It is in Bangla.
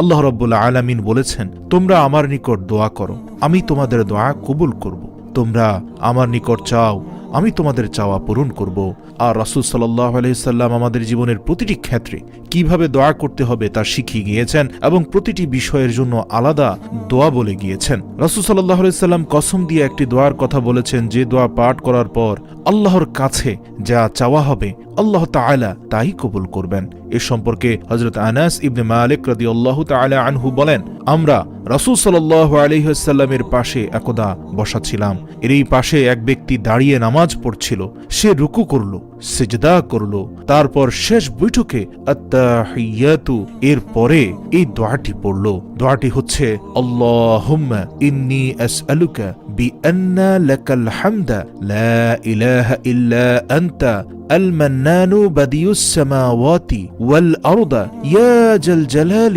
আল্লাহ রাব্বুল আলামিন বলেছেন, তোমরা আমার নিকট দোয়া করো, আমি তোমাদের দোয়া কবুল করব। তোমরা আমার নিকট চাও, আমি তোমাদের চাওয়া পূরণ করব। আর রাসূল সাল্লাল্লাহু আলাইহি সাল্লাম আমাদের জীবনের প্রতিটি ক্ষেত্রে কিভাবে দোয়া করতে হবে তা শিখিয়ে গিয়েছেন এবং প্রতিটি বিষয়ের জন্য আলাদা দোয়া বলে গিয়েছেন। রাসূল সাল্লাল্লাহু আলাইহি সাল্লাম কসম দিয়ে একটি দোয়ার কথা বলেছেন, যে দোয়া পাঠ করার পর আল্লাহর কাছে যা চাওয়া হবে আল্লাহ তাআলা তাই কবুল করবেন। এ সম্পর্কে হযরত আনাস ইবনে মালিক রাদিয়াল্লাহু তাআলা আনহু বলেন, আমরা রাসূল সাল্লাল্লাহু আলাইহি ওয়াসাল্লামের পাশে একদা বসা ছিলাম। এর এই পাশে এক ব্যক্তি দাঁড়িয়ে নামাজ পড়ছিল। সে রুকু করল, সিজদা করল, তারপর শেষ বৈঠকে আত্তাহিয়াতু এর পরে এই দোয়াটি পড়ল। দোয়াটি হচ্ছে, আল্লাহুম্মা ইন্নী আসআলুকা বিআন্না লাকাল হামদা লা ইলাহা ইল্লা আনতা المنان بديع السماوات والأرض يا ذا الجلال